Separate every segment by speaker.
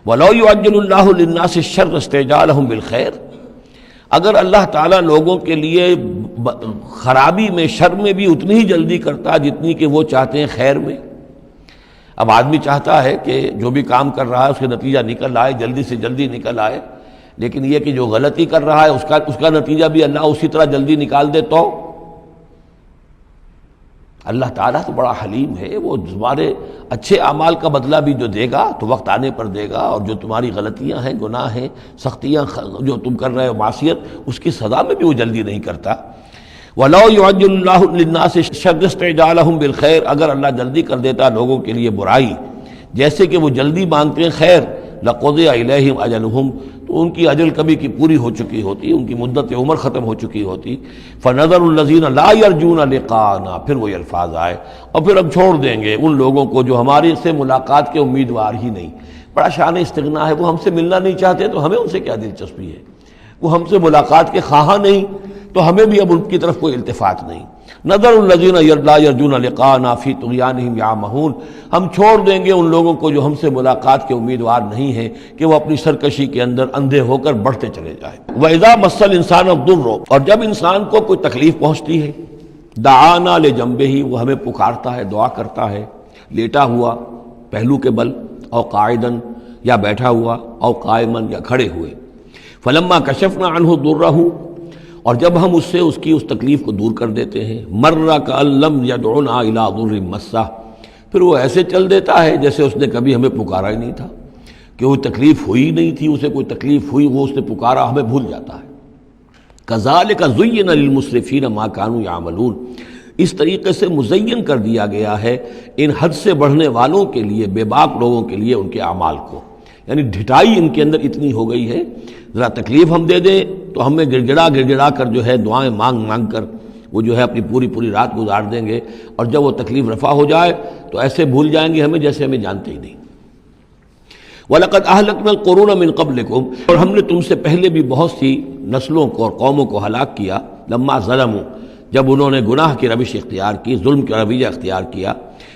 Speaker 1: وَلَوْ يُعَجِّلُ اللَّهُ لِلنَّاسِ الشَّرَّ اسْتِعْجَالَهُم بِالْخَيْرِ، اگر اللہ تعالیٰ لوگوں کے لیے خرابی میں، شر میں بھی اتنی ہی جلدی کرتا جتنی کہ وہ چاہتے ہیں خیر میں۔ اب آدمی چاہتا ہے کہ جو بھی کام کر رہا ہے اس کا نتیجہ نکل آئے، جلدی سے جلدی نکل آئے، لیکن یہ کہ جو غلطی کر رہا ہے اس کا نتیجہ بھی اللہ اسی طرح جلدی نکال دے تو اللہ تعالیٰ تو بڑا حلیم ہے، وہ تمہارے اچھے اعمال کا بدلہ بھی جو دے گا تو وقت آنے پر دے گا، اور جو تمہاری غلطیاں ہیں، گناہ ہیں، سختیاں جو تم کر رہے ہو، معصیت، اس کی سزا میں بھی وہ جلدی نہیں کرتا۔ وَلَوْ يُعَجِّلُ اللَّهُ لِلنَّاسِ الشَّرَّ اسْتِعْجَالَهُم بِالْخَيْرِ، اگر اللہ جلدی کر دیتا لوگوں کے لیے برائی جیسے کہ وہ جلدی مانگتے ہیں خیر، لَقُضِيَ إِلَيْهِمْ أَجَلُهُمْ، تو ان کی اجل کبھی کی پوری ہو چکی ہوتی، ان کی مدت عمر ختم ہو چکی ہوتی۔ فَنَذَرُ الَّذِينَ لَا يَرْجُونَ لِقَاءَنَا، پھر وہ الفاظ آئے، اور پھر ہم چھوڑ دیں گے ان لوگوں کو جو ہمارے سے ملاقات کے امیدوار ہی نہیں۔ بڑا شان استغنا ہے، وہ ہم سے ملنا نہیں چاہتے تو ہمیں ان سے کیا دلچسپی ہے، وہ ہم سے ملاقات کے خواہاں نہیں تو ہمیں بھی اب ان کی طرف کوئی التفات نہیں۔ نظر الذین لا یرجون لقاءنا فی طغیانہم یعمہون، ہم چھوڑ دیں گے ان لوگوں کو جو ہم سے ملاقات کے امیدوار نہیں ہیں کہ وہ اپنی سرکشی کے اندر اندھے ہو کر بڑھتے چلے جائیں۔ وَإِذَا مَسَّ الْإِنسَانَ الضُّرُّ، اور جب انسان کو کوئی تکلیف پہنچتی ہے، دعانا لجنبہ، وہ ہمیں پکارتا ہے، دعا کرتا ہے، لیٹا ہوا پہلو کے بل، او قاعدن، یا بیٹھا ہوا، او قائمن، یا کھڑے ہوئے۔ فلما کشفنا عنہ ضرہ، اور جب ہم اس سے اس کی اس تکلیف کو دور کر دیتے ہیں، مر کأن لم یدعنا الی ضر مسہ، پھر وہ ایسے چل دیتا ہے جیسے اس نے کبھی ہمیں پکارا ہی نہیں تھا، کہ وہ تکلیف ہوئی نہیں تھی، اسے کوئی تکلیف ہوئی، وہ اس نے پکارا، ہمیں بھول جاتا ہے۔ کذالک زین للمسرفین ما کانوا یعملون، اس طریقے سے مزین کر دیا گیا ہے ان حد سے بڑھنے والوں کے لیے، بے باک لوگوں کے لیے، ان کے اعمال کو، یعنی ڈھٹائی ان کے اندر اتنی ہو گئی ہے، ذرا تکلیف ہم دے دیں تو ہمیں گڑ گڑا کر جو ہے دعائیں مانگ کر وہ جو ہے اپنی پوری رات گزار دیں گے، اور جب وہ تکلیف رفع ہو جائے تو ایسے بھول جائیں گے ہمیں جیسے ہمیں جانتے ہی نہیں۔ وَلَقَدْ أَهْلَكْنَا الْقُرُونَ مِن قَبْلِكُمْ، اور ہم نے تم سے پہلے بھی بہت سی نسلوں کو اور قوموں کو ہلاک کیا، لما ظلموا، جب انہوں نے گناہ کی روش اختیار کی، ظلم کا رویہ اختیار کیا،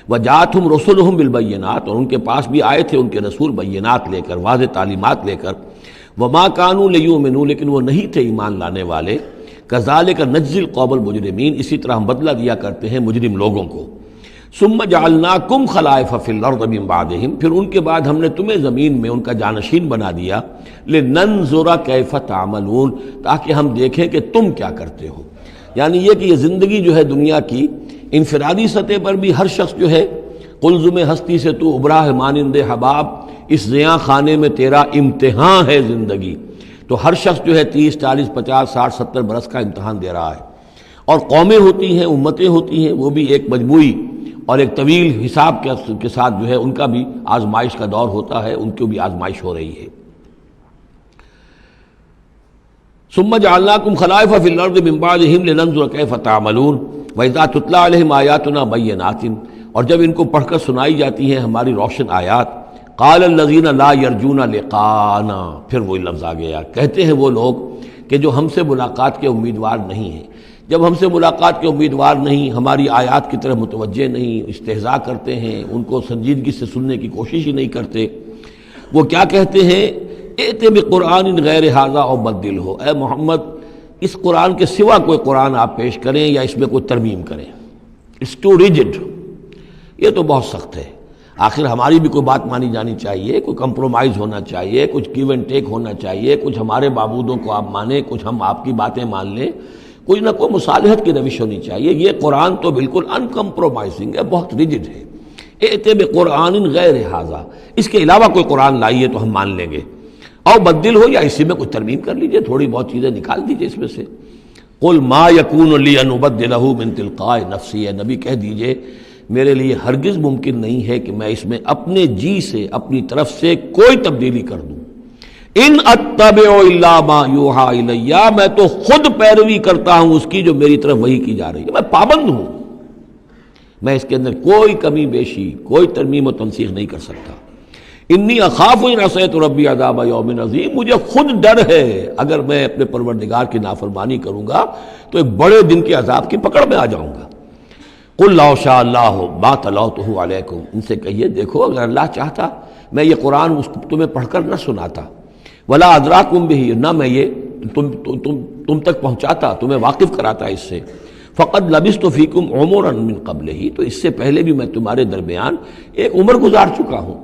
Speaker 1: وجاءتهم رسلهم بالبینات، اور ان کے پاس بھی آئے تھے ان کے رسول بینات لے کر، واضح تعلیمات لے کر، وما كانوا ليؤمنوا، لیکن وہ نہیں تھے ایمان لانے والے، كذلك نجزي القوم المجرمين، اسی طرح ہم بدلہ دیا کرتے ہیں مجرم لوگوں کو۔ ثم جعلناكم خلائف في الارض من بعدهم، پھر ان کے بعد ہم نے تمہیں زمین میں ان کا جانشین بنا دیا، لننظر كيف تعملون، تاکہ ہم دیکھیں کہ تم کیا کرتے ہو۔ یعنی یہ کہ یہ زندگی جو ہے دنیا کی انفرادی سطح پر بھی ہر شخص جو ہے قلزم ہستی سے تو ابرا ہے مانند حباب، اس زیاں خانے میں تیرا امتحان ہے زندگی، تو ہر شخص جو ہے 30 40 50 60 70 برس کا امتحان دے رہا ہے، اور قومیں ہوتی ہیں، امتیں ہوتی ہیں، وہ بھی ایک مجموعی اور ایک طویل حساب کے ساتھ جو ہے ان کا بھی آزمائش کا دور ہوتا ہے، ان کی بھی آزمائش ہو رہی ہے۔ ثم جعلناكم خلائف في الارض من بعدهم لننظر كيف تعملون واذا تتلى عليهم آیاتنا بینات، اور جب ان کو پڑھ کر سنائی جاتی ہیں ہماری روشن آیات، قال الذين لا يرجون لقاءنا، پھر وہی لفظ آ گیا، کہتے ہیں وہ لوگ کہ جو ہم سے ملاقات کے امیدوار نہیں ہیں۔ جب ہم سے ملاقات کے امیدوار نہیں، ہماری آیات کی طرف متوجہ نہیں، استہزاء کرتے ہیں، ان کو سنجیدگی سے سننے کی کوشش ہی نہیں کرتے، وہ کیا کہتے ہیں، ائت بقرآن غیر ھذا او بدلہ، اے محمد اس قرآن کے سوا کوئی قرآن آپ پیش کریں یا اس میں کوئی ترمیم کریں۔ اٹس ٹو ریجڈ، یہ تو بہت سخت ہے، آخر ہماری بھی کوئی بات مانی جانی چاہیے، کوئی کمپرومائز ہونا چاہیے، کچھ گیو اینڈ ٹیک ہونا چاہیے، کچھ ہمارے معبودوں کو آپ مانیں، کچھ ہم آپ کی باتیں مان لیں، کوئی نہ کوئی مصالحت کی روش ہونی چاہیے۔ یہ قرآن تو بالکل ان کمپرومائزنگ ہے، بہت ریجڈ ہے۔ ائت بقرآن غیر ھذا، اس کے علاوہ کوئی قرآن لائیے تو ہم مان لیں گے، او بدل ہو، یا اسی میں کوئی ترمیم کر لیجئے، تھوڑی بہت چیزیں نکال دیجئے اس میں سے۔ قل ما یکون لی ان ابدلہ من تلقاء نفسی، اے نبی کہہ دیجئے میرے لیے ہرگز ممکن نہیں ہے کہ میں اس میں اپنے جی سے، اپنی طرف سے کوئی تبدیلی کر دوں۔ ان اتبع الا ما یوحی الی، میں تو خود پیروی کرتا ہوں اس کی جو میری طرف وحی کی جا رہی ہے، میں پابند ہوں، میں اس کے اندر کوئی کمی بیشی، کوئی ترمیم و تنسیخ نہیں کر سکتا۔ انی اخاف ان عصیت ربی عذاب یوم عظیم، مجھے خود ڈر ہے اگر میں اپنے پروردگار کی نافرمانی کروں گا تو ایک بڑے دن کے عذاب کی پکڑ میں آ جاؤں گا۔ قل لو شاء اللہ ما تلوتہ علیکم، ان سے کہیے دیکھو اگر اللہ چاہتا میں یہ قرآن تمہیں پڑھ کر نہ سناتا، ولا ادراکم بہ، نہ میں یہ تم تک پہنچاتا، تمہیں واقف کراتا اس سے، فقد لبثت فیکم عمرا من قبلہ، تو اس سے پہلے بھی میں تمہارے درمیان ایک عمر گزار چکا ہوں،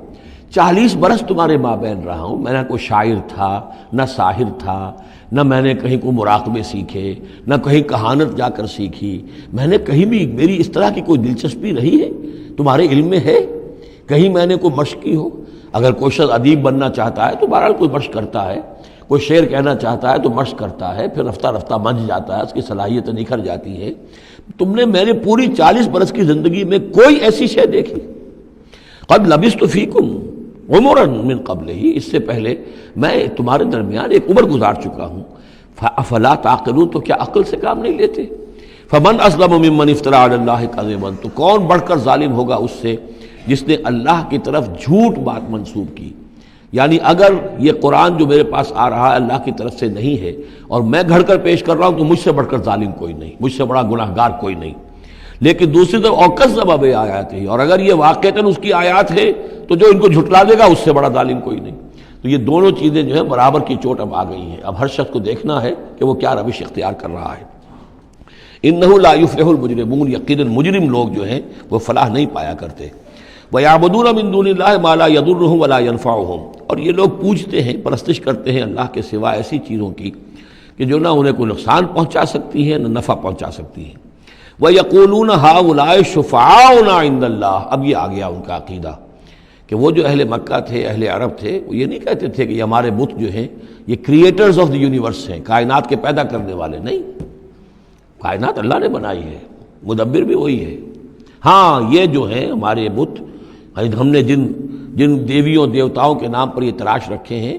Speaker 1: 40 برس تمہارے مابین رہا ہوں، میں نہ کوئی شاعر تھا، نہ ساحر تھا، نہ میں نے کہیں کوئی مراقبے سیکھے، نہ کہیں کہانت جا کر سیکھی، میں نے کہیں بھی میری اس طرح کی کوئی دلچسپی رہی ہے تمہارے علم میں ہے، کہیں میں نے کوئی مشق کی ہو؟ اگر کوئی شخص ادیب بننا چاہتا ہے تو بہرحال کوئی مشق کرتا ہے، کوئی شعر کہنا چاہتا ہے تو مشق کرتا ہے، پھر رفتہ رفتہ منجھ جاتا ہے، اس کی صلاحیتیں نکھر جاتی ہیں۔ تم نے میرے پوری 40 برس کی زندگی میں کوئی ایسی شے دیکھی؟ قد لبثت فیکم عمرا من قبلہ، اس سے پہلے میں تمہارے درمیان ایک عمر گزار چکا ہوں، فافلا تعقلون، تو کیا عقل سے کام نہیں لیتے؟ فمن اسلم ممن افترى علی اللہ کذبا، تو کون بڑھ کر ظالم ہوگا اس سے جس نے اللہ کی طرف جھوٹ بات منسوب کی؟ یعنی اگر یہ قرآن جو میرے پاس آ رہا ہے اللہ کی طرف سے نہیں ہے اور میں گھڑ کر پیش کر رہا ہوں تو مجھ سے بڑھ کر ظالم کوئی نہیں، مجھ سے بڑا گناہ گار کوئی نہیں۔ لیکن دوسری طرف اوکذب بآیاتہ، اور اگر یہ واقعتاً اس کی آیات ہے تو جو ان کو جھٹلا دے گا اس سے بڑا ظالم کوئی نہیں۔ تو یہ دونوں چیزیں جو ہیں برابر کی چوٹ اب آ گئی ہیں، اب ہر شخص کو دیکھنا ہے کہ وہ کیا روش اختیار کر رہا ہے۔ انہ لا یفلح المجرمون، یقیناً مجرم لوگ جو ہیں وہ فلاح نہیں پایا کرتے۔ وَيَعْبُدُونَ مِن دُونِ اللَّهِ مَا لَا يَضُرُّهُمْ وَلَا يَنفَعُهُمْ، اور یہ لوگ پوجتے ہیں، پرستش کرتے ہیں اللہ کے سوا ایسی چیزوں کی کہ جو نہ انہیں کوئی نقصان پہنچا سکتی ہیں نہ نفع پہنچا سکتی ہیں۔ وَيَقُولُونَ هَؤُلَاءِ شُفَعَاؤُنَا عِندَ اللَّهِ، اب یہ آ گیا ان کا عقیدہ کہ وہ جو اہل مکہ تھے، اہل عرب تھے، وہ یہ نہیں کہتے تھے کہ یہ ہمارے بت جو ہیں یہ کریٹرز آف دی یونیورس ہیں، کائنات کے پیدا کرنے والے نہیں، کائنات اللہ نے بنائی ہے، مدبر بھی وہی ہے۔ ہاں یہ جو ہیں ہمارے بت، ہم نے جن دیویوں دیوتاؤں کے نام پر یہ تراش رکھے ہیں،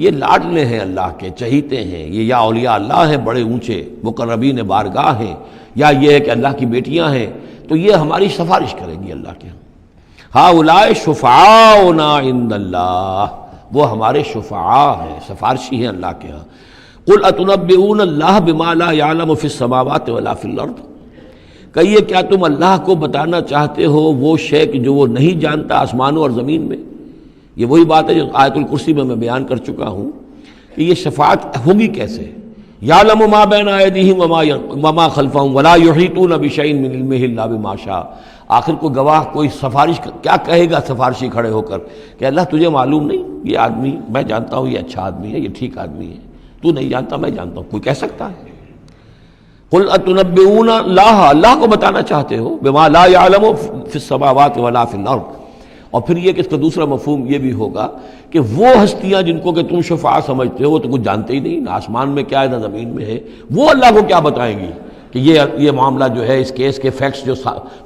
Speaker 1: یہ لاڈلے ہیں اللہ کے، چہیتے ہیں، یہ یا اولیاء اللہ ہیں بڑے اونچے مقربین بارگاہ ہیں، یا یہ ہے کہ اللہ کی بیٹیاں ہیں، تو یہ ہماری سفارش کریں گی اللہ کے ہاں اولئک شفعاؤنا عند اللہ، وہ ہمارے شفعاء ہیں، سفارشی ہیں اللہ کے ہاں۔ قل اتنبئون اللہ بما لا يعلم فی السماوات ولا فی الارض، کہیے کیا تم اللہ کو بتانا چاہتے ہو وہ شے کہ جو وہ نہیں جانتا آسمانوں اور زمین میں؟ یہ وہی بات ہے جو آیت الکرسی میں بیان کر چکا ہوں کہ یہ شفاعت ہوگی کیسے؟ یعلم ما بین ایدیہم وما خلفہم ولا یحیطون بشیء من علمہ الا بما شاء، آخر کو گواہ کوئی سفارش کیا کہے گا سفارشی کھڑے ہو کر کہ اللہ تجھے معلوم نہیں یہ آدمی، میں جانتا ہوں یہ اچھا آدمی ہے، یہ ٹھیک آدمی ہے، تو نہیں جانتا میں جانتا ہوں، کوئی کہہ سکتا ہے؟ قل اتنبئون اللہ کو بتانا چاہتے ہو بما لا يعلم فی السماوات ولا فی الارض، اور پھر یہ کہ اس کا دوسرا مفہوم یہ بھی ہوگا کہ وہ ہستیاں جن کو کہ تم شفاع سمجھتے ہو وہ تو کچھ جانتے ہی نہیں، نہ آسمان میں کیا ہے نہ زمین میں ہے، وہ اللہ کو کیا بتائیں گی کہ یہ معاملہ جو ہے اس کیس کے فیکٹس جو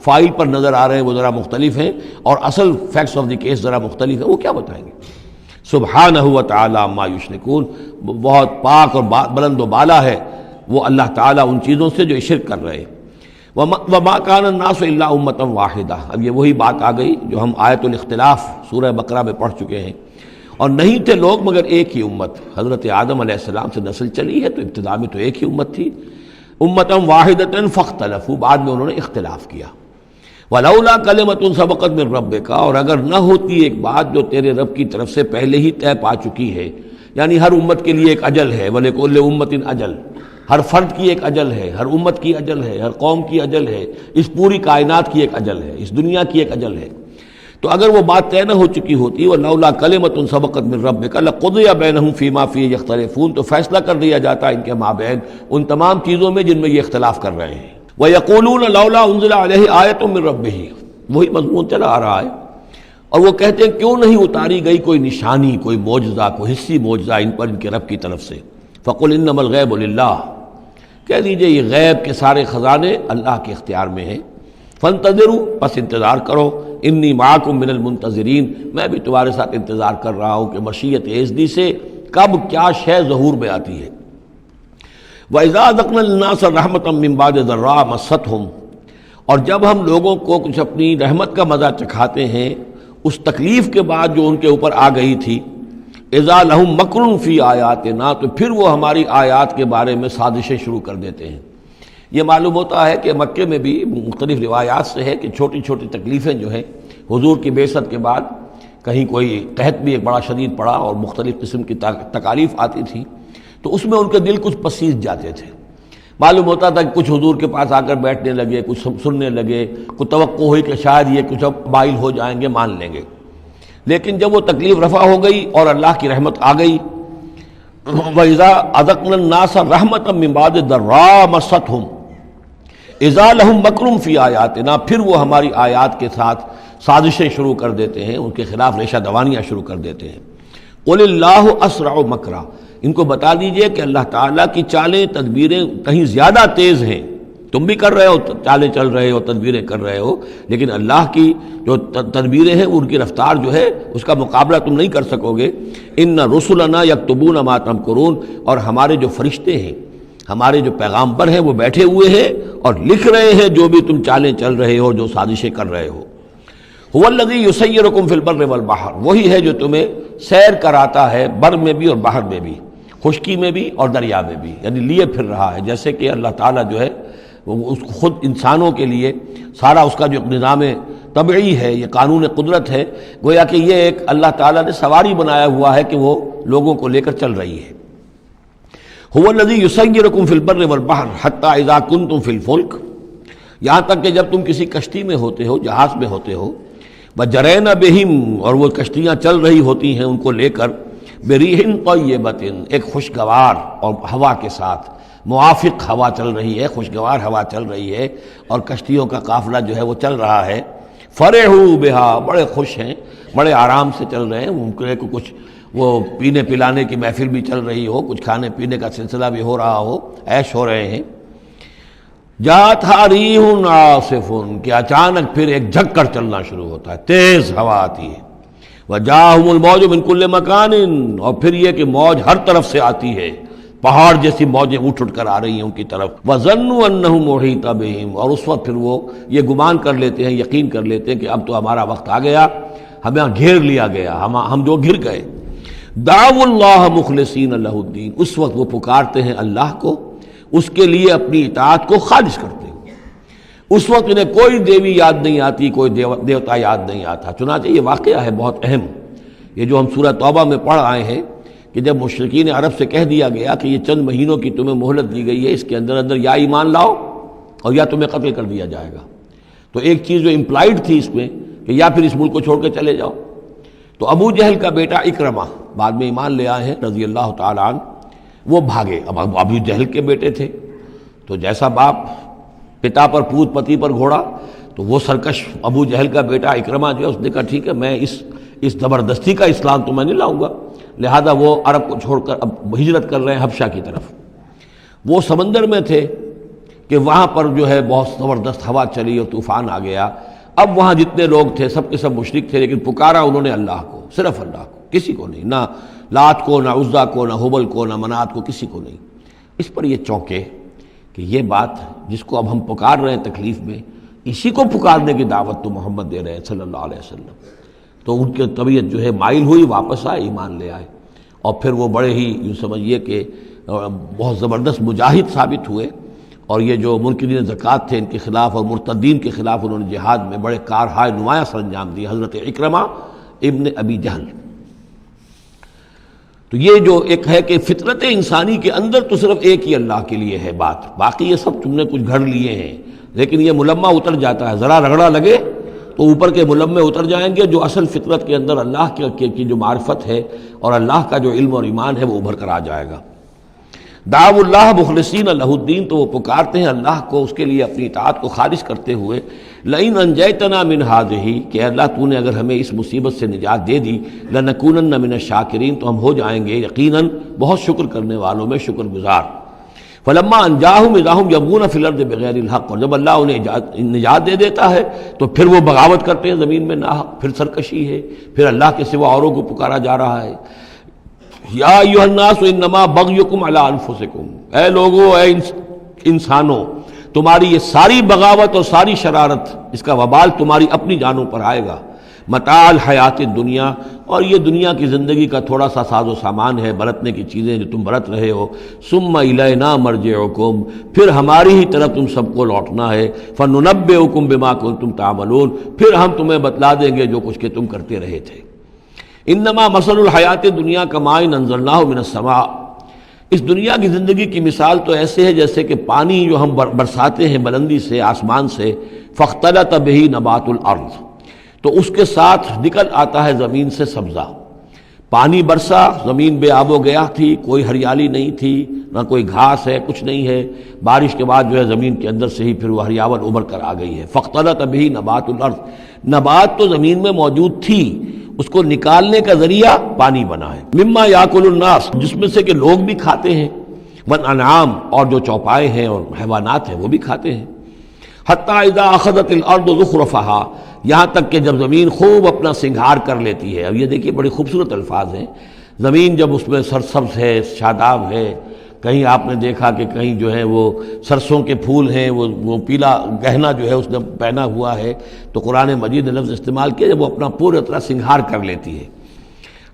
Speaker 1: فائل پر نظر آ رہے ہیں وہ ذرا مختلف ہیں اور اصل فیکٹس آف دی کیس ذرا مختلف ہیں، وہ کیا بتائیں گے؟ سبحانہ و تعالی عما یشرکون، بہت پاک اور بلند و بالا ہے وہ اللہ تعالیٰ ان چیزوں سے جو شرک کر رہے ہیں۔ وما کان الناس الا امۃ واحدہ، اب یہ وہی بات آ گئی جو ہم آیت الاختلاف سورہ بقرہ میں پڑھ چکے ہیں، اور نہیں تھے لوگ مگر ایک ہی امت، حضرت آدم علیہ السلام سے نسل چلی ہے تو ابتدا میں تو ایک ہی امت تھی، امۃ واحدۃ فاختلفوا، بعد میں انہوں نے اختلاف کیا۔ ولولا کلمۃ سبقت من ربک، اور اگر نہ ہوتی ایک بات جو تیرے رب کی طرف سے پہلے ہی طے پا چکی ہے، یعنی ہر امت کے لیے ایک اجل ہے، وَلِكُلِّ أُمَّةٍ اجل، ہر فرد کی ایک اجل ہے، ہر امت کی اجل ہے، ہر قوم کی اجل ہے، اس پوری کائنات کی ایک اجل ہے، اس دنیا کی ایک اجل ہے، تو اگر وہ بات طے نہ ہو چکی ہوتی وَلَوْلَا كَلِمَةٌ سَبَقَتْ مِن رَبِّكَ لَقُضِيَ بَيْنَهُمْ فِي مَا فِيهِ يَخْتَلِفُونَ، تو فیصلہ کر دیا جاتا ان کے مابین ان تمام چیزوں میں جن میں یہ اختلاف کر رہے ہیں۔ وَيَقُولُونَ لَوْلَا أُنزِلَ عَلَيْهِ آيَةٌ مِّن رَبِّهِ، وہی مضمون چلا آ رہا ہے، اور وہ کہتے ہیں کیوں نہیں اتاری گئی کوئی نشانی، کوئی معجزہ، کوئی حصی معجزہ ان پر ان کے رب کی طرف سے؟ فَقُلْ إِنَّمَا الْغَيْبُ لِلَّهِ، کہہ دیجئے یہ غیب کے سارے خزانے اللہ کے اختیار میں ہیں، فانتظروا، پس انتظار کرو، انی معکم من المنتظرین، میں بھی تمہارے ساتھ انتظار کر رہا ہوں کہ مشیت ایزدی سے کب کیا شے ظہور میں آتی ہے۔ وَإِذَا أَذَقْنَا النَّاسَ رَحْمَةً مِّن بَعْدِ ضَرَّاءَ مَسَّتْهُمْ، اور جب ہم لوگوں کو کچھ اپنی رحمت کا مزہ چکھاتے ہیں اس تکلیف کے بعد جو ان کے اوپر آ گئی تھی، اذا لہم مکر فی آیاتنا، تو پھر وہ ہماری آیات کے بارے میں سازشیں شروع کر دیتے ہیں۔ یہ معلوم ہوتا ہے کہ مکے میں بھی مختلف روایات سے ہے کہ چھوٹی چھوٹی تکلیفیں جو ہیں حضور کی بعثت کے بعد کہیں کوئی قحط بھی ایک بڑا شدید پڑا اور مختلف قسم کی تکالیف آتی تھی تو اس میں ان کے دل کچھ پسیج جاتے تھے. معلوم ہوتا تھا کہ کچھ حضور کے پاس آ کر بیٹھنے لگے، کچھ سننے لگے، کوئی توقع ہوئی کہ شاید یہ کچھ اب مائل ہو جائیں گے، مان لیں گے. لیکن جب وہ تکلیف رفع ہو گئی اور اللہ کی رحمت آ گئی، وَإِذَا أَذَقْنَا النَّاسَ رَحْمَةً مِّن بَعْدِ ضَرَّاءٍ مَّسَّتْهُمْ إِذَا لَهُم مَّكْرٌ فِي آيَاتِنَا، پھر وہ ہماری آیات کے ساتھ سازشیں شروع کر دیتے ہیں، ان کے خلاف ریشہ دوانیاں شروع کر دیتے ہیں. قُلِ اللَّهُ أَسْرَعُ مَكْرًا، ان کو بتا دیجئے کہ اللہ تعالیٰ کی چالیں تدبیریں کہیں زیادہ تیز ہیں. تم بھی کر رہے ہو، چالیں چل رہے ہو، تدبیریں کر رہے ہو، لیکن اللہ کی جو تدبیریں ہیں ان کی رفتار جو ہے اس کا مقابلہ تم نہیں کر سکو گے. ان رسلنا یکتبون ما تمکرون، اور ہمارے جو فرشتے ہیں، ہمارے جو پیغامبر ہیں وہ بیٹھے ہوئے ہیں اور لکھ رہے ہیں جو بھی تم چالیں چل رہے ہو، جو سازشیں کر رہے ہو. هو الذی یسیرکم فی البر والبحر، وہی ہے جو تمہیں سیر کراتا ہے بر میں بھی اور بحر میں بھی، خشکی میں بھی اور دریا میں بھی، یعنی لیے پھر رہا ہے. جیسے کہ اللہ تعالیٰ جو ہے وہ اس خود انسانوں کے لیے سارا اس کا جو نظام طبعی ہے، یہ قانون قدرت ہے، گویا کہ یہ ایک اللہ تعالیٰ نے سواری بنایا ہوا ہے کہ وہ لوگوں کو لے کر چل رہی ہے. هو الذی یسیرکم فی البر والبحر حتی اذا کنتم فی الفلک، یہاں تک کہ جب تم کسی کشتی میں ہوتے ہو، جہاز میں ہوتے ہو، وجرین بہم، اور وہ کشتیاں چل رہی ہوتی ہیں ان کو لے کر، بریح طیبۃ، ایک خوشگوار اور ہوا کے ساتھ، موافق ہوا چل رہی ہے، خوشگوار ہوا چل رہی ہے اور کشتیوں کا قافلہ جو ہے وہ چل رہا ہے. فرحوا بہا، بڑے خوش ہیں، بڑے آرام سے چل رہے ہیں. ممکن کو کچھ وہ پینے پلانے کی محفل بھی چل رہی ہو، کچھ کھانے پینے کا سلسلہ بھی ہو رہا ہو، عیش ہو رہے ہیں. جاتھا ریح عاصف، کہ اچانک پھر ایک جھک کر چلنا شروع ہوتا ہے، تیز ہوا آتی ہے. وجاءہم الموج من کل مکان، اور پھر یہ کہ موج ہر طرف سے آتی ہے، پہاڑ جیسی موجیں اٹھ کر آ رہی ہیں ان کی طرف. وَظَنُّوا أَنَّهُ مُحِيطٌ بِهِمْ، اور اس وقت پھر وہ یہ گمان کر لیتے ہیں، یقین کر لیتے ہیں کہ اب تو ہمارا وقت آ گیا، ہمیں گھیر لیا گیا، ہم جو گر گئے. دعوا اللہ مخلصین لہ الدین، اس وقت وہ پکارتے ہیں اللہ کو، اس کے لیے اپنی اطاعت کو خالص کرتے ہیں. اس وقت انہیں کوئی دیوی یاد نہیں آتی، کوئی دیوتا یاد نہیں آتا. چنانچہ یہ واقعہ ہے بہت اہم، یہ جو ہم سورہ توبہ میں پڑھ آئے ہیں کہ جب مشرکین عرب سے کہہ دیا گیا کہ یہ چند مہینوں کی تمہیں مہلت دی گئی ہے، اس کے اندر اندر یا ایمان لاؤ اور یا تمہیں قتل کر دیا جائے گا. تو ایک چیز جو امپلائڈ تھی اس میں کہ یا پھر اس ملک کو چھوڑ کے چلے جاؤ. تو ابو جہل کا بیٹا اکرمہ بعد میں ایمان لے آئے ہیں رضی اللہ تعالیٰ عنہ، وہ بھاگے. اب ابو جہل کے بیٹے تھے تو جیسا باپ پتا پر پوت پتی پر گھوڑا، تو وہ سرکش ابو جہل کا بیٹا اکرمہ جو ہے اس نے کہا ٹھیک ہے، میں اس زبردستی کا اسلام تو میں نہیں لاؤں گا. لہذا وہ عرب کو چھوڑ کر اب ہجرت کر رہے ہیں حبشہ کی طرف. وہ سمندر میں تھے کہ وہاں پر جو ہے بہت زبردست ہوا چلی اور طوفان آ گیا. اب وہاں جتنے لوگ تھے سب کے سب مشرک تھے، لیکن پکارا انہوں نے اللہ کو، صرف اللہ کو، کسی کو نہیں، نہ لات کو، نہ عزا کو، نہ حبل کو، نہ منات کو، کسی کو نہیں. اس پر یہ چونکے کہ یہ بات جس کو اب ہم پکار رہے ہیں تکلیف میں، اسی کو پکارنے کی دعوت تو محمد دے رہے ہیں صلی اللہ علیہ وسلم. تو ان کی طبیعت جو ہے مائل ہوئی، واپس آئے، ایمان لے آئے، اور پھر وہ بڑے ہی یوں سمجھیے کہ بہت زبردست مجاہد ثابت ہوئے. اور یہ جو منکرین زکوٰۃ تھے ان کے خلاف اور مرتدین کے خلاف انہوں نے جہاد میں بڑے کارہائے نمایاں سر انجام دی. حضرت اکرمہ ابن ابی جہل. تو یہ جو ایک ہے کہ فطرت انسانی کے اندر تو صرف ایک ہی اللہ کے لیے ہے بات، باقی یہ سب تم نے کچھ گھڑ لیے ہیں. لیکن یہ ملمہ اتر جاتا ہے، ذرا رگڑا لگے تو اوپر کے ملمے اتر جائیں گے. جو اصل فطرت کے اندر اللہ کی جو معرفت ہے اور اللہ کا جو علم اور ایمان ہے وہ ابھر کر آ جائے گا. دعوا اللہ مخلصین لہ الدین، تو وہ پکارتے ہیں اللہ کو اس کے لیے اپنی اطاعت کو خالص کرتے ہوئے. لئن انجیتنا من ہذہ، کہ اللہ تو نے اگر ہمیں اس مصیبت سے نجات دے دی، لنکونن من الشاکرین، تو ہم ہو جائیں گے یقیناً بہت شکر کرنے والوں میں شکر گزار. فلما انجاہم اذا ہم یبغون فی الارض بغیر الحق، اور جب اللہ انہیں نجات دے دیتا ہے تو پھر وہ بغاوت کرتے ہیں زمین میں ناحق، پھر سرکشی ہے، پھر اللہ کے سوا اوروں کو پکارا جا رہا ہے. یا ایھا الناس انما بغیکم علی انفسکم، اے لوگو، اے انسانوں، تمہاری یہ ساری بغاوت اور ساری شرارت، اس کا وبال تمہاری اپنی جانوں پر آئے گا. متاع الحیات الدنیا، اور یہ دنیا کی زندگی کا تھوڑا سا ساز و سامان ہے، برتنے کی چیزیں جو تم برت رہے ہو. ثم الینا مرجعکم، پھر ہماری ہی طرف تم سب کو لوٹنا ہے. فننبئکم بما کنتم تعملون، پھر ہم تمہیں بتلا دیں گے جو کچھ کہ تم کرتے رہے تھے. انما مثل الحیات دنیا کماء انزلناہ من السماء، اس دنیا کی زندگی کی مثال تو ایسے ہے جیسے کہ پانی جو ہم برساتے ہیں بلندی سے آسمان سے، فاختلط بہ نبات الارض، تو اس کے ساتھ نکل آتا ہے زمین سے سبزہ۔ پانی برسا، زمین بے آب و گیا تھی، کوئی ہریالی نہیں تھی، نہ کوئی گھاس ہے، کچھ نہیں ہے، بارش کے بعد جو ہے زمین کے اندر سے ہی پھر وہ ہریاول ابھر کر آ گئی ہے۔ فاختلط بہ نبات الارض، نبات تو زمین میں موجود تھی، اس کو نکالنے کا ذریعہ پانی بنا ہے۔ مما یاکل الناس، جس میں سے کہ لوگ بھی کھاتے ہیں، والانعام، اور جو چوپائے ہیں اور حیوانات ہیں وہ بھی کھاتے ہیں۔ حتی اذا اخذت الارض زخرفها، یہاں تک کہ جب زمین خوب اپنا سنگھار کر لیتی ہے۔ اب یہ دیکھیے بڑے خوبصورت الفاظ ہیں، زمین جب اس میں سرسبز ہے، شاداب ہے، کہیں آپ نے دیکھا کہ کہیں جو ہے وہ سرسوں کے پھول ہیں، وہ پیلا گہنا جو ہے اس نے پہنا ہوا ہے، تو قرآن مجید نے لفظ استعمال کیا جب وہ اپنا پورے طرح سنگھار کر لیتی ہے۔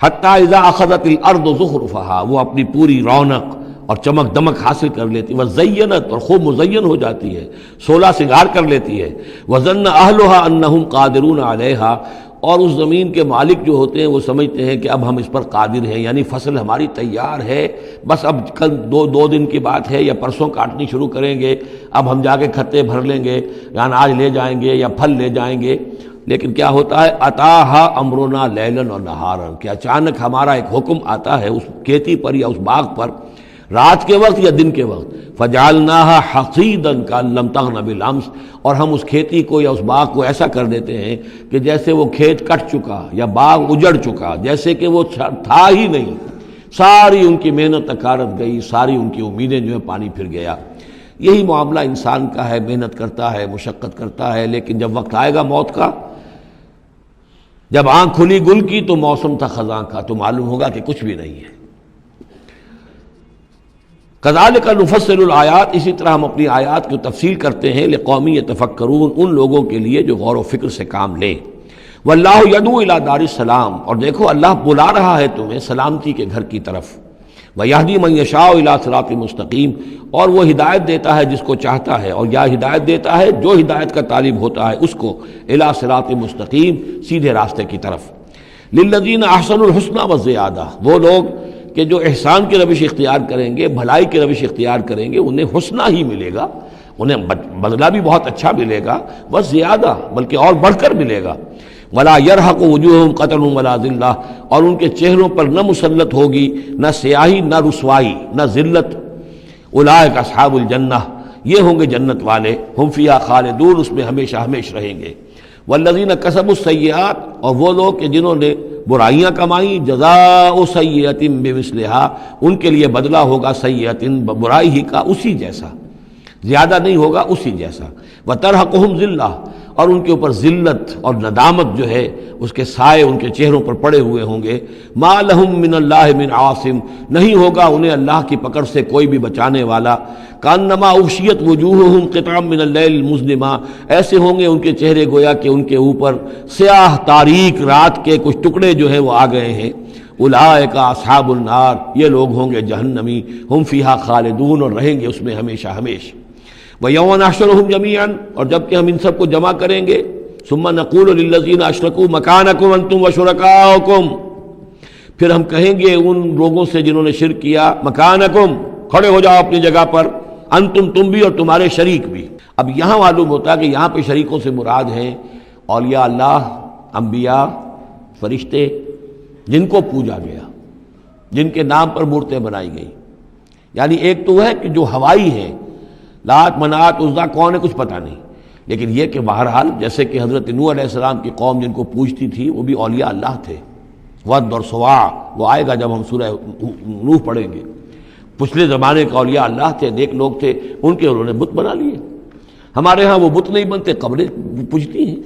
Speaker 1: حتی اذا اخذت الارض زخرفها، وہ اپنی پوری رونق اور چمک دمک حاصل کر لیتی ہے، وزینت، اور خوب مزین ہو جاتی ہے، سولہ سنگھار کر لیتی ہے۔ وظن اہلها انہم قادرون علیہا، اور اس زمین کے مالک جو ہوتے ہیں وہ سمجھتے ہیں کہ اب ہم اس پر قادر ہیں، یعنی فصل ہماری تیار ہے، بس اب کل دو دن کی بات ہے یا پرسوں کاٹنی شروع کریں گے، اب ہم جا کے کھتے بھر لیں گے یا اناج لے جائیں گے یا پھل لے جائیں گے۔ لیکن کیا ہوتا ہے، اتاہا امرنا لیلا و نہارا، کہ اچانک ہمارا ایک حکم آتا ہے اس کھیتی پر یا اس باغ پر، رات کے وقت یا دن کے وقت، فجعلناها حصیدا کأن لم تغن بالامس، اور ہم اس کھیتی کو یا اس باغ کو ایسا کر دیتے ہیں کہ جیسے وہ کھیت کٹ چکا یا باغ اجڑ چکا، جیسے کہ وہ تھا ہی نہیں، ساری ان کی محنت اکارت گئی، ساری ان کی امیدیں جو ہے پانی پھر گیا۔ یہی معاملہ انسان کا ہے، محنت کرتا ہے، مشقت کرتا ہے، لیکن جب وقت آئے گا موت کا، جب آنکھ کھلی گل کی تو موسم تھا خزاں کا، تو معلوم ہوگا کہ کچھ بھی نہیں ہے۔ کذالک نفصل الآیات، اسی طرح ہم اپنی آیات کی تفصیل کرتے ہیں، لقوم یتفکرون، ان لوگوں کے لیے جو غور و فکر سے کام لیں۔ واللہ یدعو الی دار السلام، اور دیکھو اللہ بلا رہا ہے تمہیں سلامتی کے گھر کی طرف۔ ویہدی من یشاء الی صراط مستقیم، اور وہ ہدایت دیتا ہے جس کو چاہتا ہے، اور یا ہدایت دیتا ہے جو ہدایت کا طالب ہوتا ہے اس کو، الی صراط مستقیم، سیدھے راستے کی طرف۔ للذین احسنوا الحسنی وزیادہ، وہ لوگ کہ جو احسان کی روش اختیار کریں گے، بھلائی کی روش اختیار کریں گے، انہیں حسنہ ہی ملے گا، انہیں بدلہ بھی بہت اچھا ملے گا، بس زیادہ بلکہ اور بڑھ کر ملے گا۔ ولا يرهق وجوههم قتر ولا ذلہ، اور ان کے چہروں پر نہ مسلط ہوگی نہ سیاہی نہ رسوائی نہ ذلت۔ اولئک اصحاب الجنہ، یہ ہوں گے جنت والے، ہم فیہا خالدون، اس میں ہمیشہ ہمیشہ رہیں گے۔ والذین کسبوا السیئات، اور وہ لوگ کہ جنہوں نے برائیاں کمائیں، جزاء سیئۃ بمثلہا، ان کے لیے بدلہ ہوگا سیئۃ، برائی ہی کا اسی جیسا، زیادہ نہیں ہوگا، اسی جیسا۔ وترہقہم ذلہ، اور ان کے اوپر ذلت اور ندامت جو ہے اس کے سائے ان کے چہروں پر پڑے ہوئے ہوں گے۔ ما لہم من اللہ من عاصم، نہیں ہوگا انہیں اللہ کی پکڑ سے کوئی بھی بچانے والا۔ کانما اغشیت وجوہہم قطعا من اللیل المظلمہ، ایسے ہوں گے ان کے چہرے گویا کہ ان کے اوپر سیاہ تاریک رات کے کچھ ٹکڑے جو ہیں وہ آ گئے ہیں۔ اولئک اصحاب النار، یہ لوگ ہوں گے جہنمی، ہم فیہا خالدون، اور رہیں گے اس میں ہمیشہ ہمیشہ۔ وَيَوْمَ نَحْشُرُهُمْ جَمِيعًا، اور جب کہ ہم ان سب کو جمع کریں گے، ثُمَّ نَقُولُ لِلَّذِينَ أَشْرَكُوا مَكَانَكُمْ أَنْتُمْ وَشُرَكَاؤُكُمْ، پھر ہم کہیں گے ان لوگوں سے جنہوں نے شرک کیا، مکانکم، کھڑے ہو جاؤ اپنی جگہ پر، انتم، تم بھی اور تمہارے شریک بھی۔ اب یہاں معلوم ہوتا ہے کہ یہاں پہ شریکوں سے مراد ہیں اولیاء اللہ، انبیاء، فرشتے، جن کو پوجا گیا، جن کے نام پر مورتیں بنائی گئی۔ یعنی ایک تو ہے کہ جو ہوائی ہیں، لات منات عزا کون ہے کچھ پتہ نہیں، لیکن یہ کہ بہرحال جیسے کہ حضرت نوح علیہ السلام کی قوم جن کو پوجتی تھی وہ بھی اولیاء اللہ تھے۔ ود اور سواع، وہ آئے گا جب ہم سورہ نوح پڑھیں گے، پچھلے زمانے کے اولیاء اللہ تھے، نیک لوگ تھے، ان کے انہوں نے بت بنا لیے۔ ہمارے ہاں وہ بت نہیں بنتے، قبریں پوجتی ہیں۔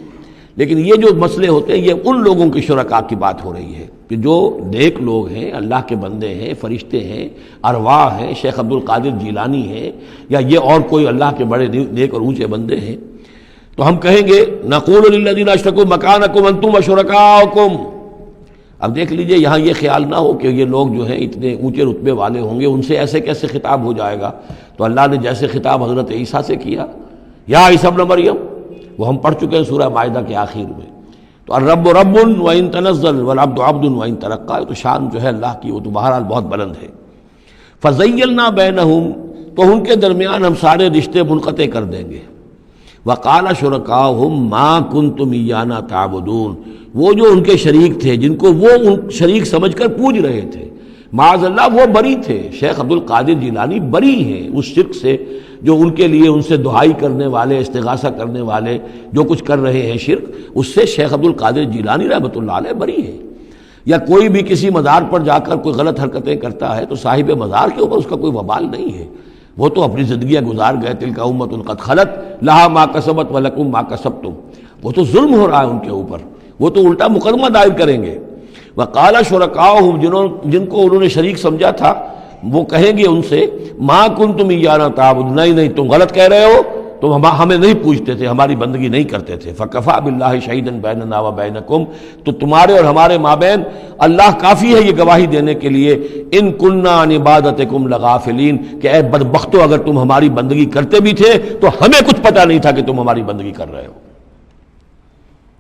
Speaker 1: لیکن یہ جو مسئلے ہوتے ہیں یہ ان لوگوں کے شرکاء کی بات ہو رہی ہے کہ جو نیک لوگ ہیں، اللہ کے بندے ہیں، فرشتے ہیں، ارواح ہیں، شیخ عبد القادر جیلانی ہیں، یا یہ اور کوئی اللہ کے بڑے نیک اور اونچے بندے ہیں، تو ہم کہیں گے نقول للذین اشرکوا مکانکم انتم وشرکاؤکم۔ اب دیکھ لیجئے یہاں یہ خیال نہ ہو کہ یہ لوگ جو ہیں اتنے اونچے رتبے والے ہوں گے، ان سے ایسے کیسے خطاب ہو جائے گا؟ تو اللہ نے جیسے خطاب حضرت عیسیٰ سے کیا، یا عیسی ابن مریم، وہ ہم پڑھ چکے ہیں سورہ مائدہ کے آخر میں، تو الرب رب وان تنزل والعبد عبد وان ترقى، تو شان جو ہے اللہ کی وہ تو بہرحال بہت بلند ہے۔ فزیلنا بینہم، تو ان کے درمیان ہم سارے رشتے منقطع کر دیں گے۔ وقال شرکاؤہم ما کنتم ایانا تعبدون، وہ جو ان کے شریک تھے جن کو وہ ان شریک سمجھ کر پوج رہے تھے، معاذ اللہ وہ بری تھے۔ شیخ عبد القادر جیلانی بری ہیں اس شرک سے جو ان کے لیے ان سے دعائی کرنے والے، استغاثہ کرنے والے جو کچھ کر رہے ہیں شرک، اس سے شیخ عبد القادر جیلانی رحمۃ اللہ علیہ بری ہے۔ یا کوئی بھی کسی مزار پر جا کر کوئی غلط حرکتیں کرتا ہے تو صاحب مزار کے اوپر اس کا کوئی وبال نہیں ہے، وہ تو اپنی زندگیاں گزار گئے، تلک امۃ قد خلت لہا ما کسبت ولکم ما کسبتم، وہ تو ظلم ہو رہا ہے ان کے اوپر، وہ تو الٹا مقدمہ دائر کریں گے۔ وقال شرکاؤہم، جن کو انہوں نے شریک سمجھا تھا، وہ کہیں گے ان سے ما کنتم ایانا تعبدون، نہیں تم غلط کہہ رہے ہو، تم ہمیں نہیں پوچھتے تھے، ہماری بندگی نہیں کرتے تھے۔ فکفیٰ باللہ شہیدا بیننا وبینکم، تو تمہارے اور ہمارے مابین اللہ کافی ہے یہ گواہی دینے کے لیے، ان کننا عن عبادتکم لغافلین، کہ اے بدبختو اگر تم ہماری بندگی کرتے بھی تھے تو ہمیں کچھ پتہ نہیں تھا کہ تم ہماری بندگی کر رہے ہو،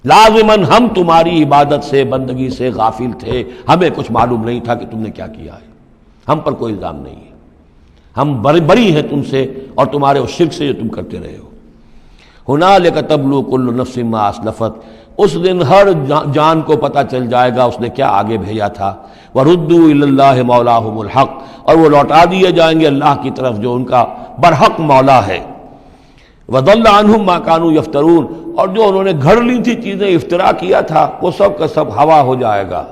Speaker 1: لازماً ہم تمہاری عبادت سے بندگی سے غافل تھے، ہمیں کچھ معلوم نہیں تھا کہ تم نے کیا کیا ہے، ہم پر کوئی الزام نہیں ہے، ہم بری ہیں تم سے اور تمہارے اس شرک سے جو تم کرتے رہے ہو۔ ہنالک تبلو کل نفس ما اسلفت، اس دن ہر جان کو پتہ چل جائے گا اس نے کیا آگے بھیجا تھا۔ وردوا الی اللہ مولاہم الحق، اور وہ لوٹا دیے جائیں گے اللہ کی طرف جو ان کا برحق مولا ہے۔ وضل عنہم ما کانوا یفترون، اور جو انہوں نے گھڑ لی تھی چیزیں، افترا کیا تھا، وہ سب کا سب ہوا ہو جائے گا،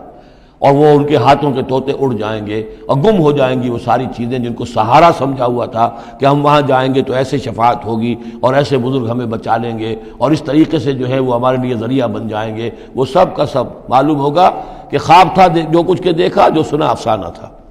Speaker 1: اور وہ ان کے ہاتھوں کے طوطے اڑ جائیں گے اور گم ہو جائیں گی وہ ساری چیزیں جن کو سہارا سمجھا ہوا تھا کہ ہم وہاں جائیں گے تو ایسے شفاعت ہوگی اور ایسے بزرگ ہمیں بچا لیں گے اور اس طریقے سے جو ہے وہ ہمارے لیے ذریعہ بن جائیں گے، وہ سب کا سب معلوم ہوگا کہ خواب تھا جو کچھ کے دیکھا، جو سنا افسانہ تھا۔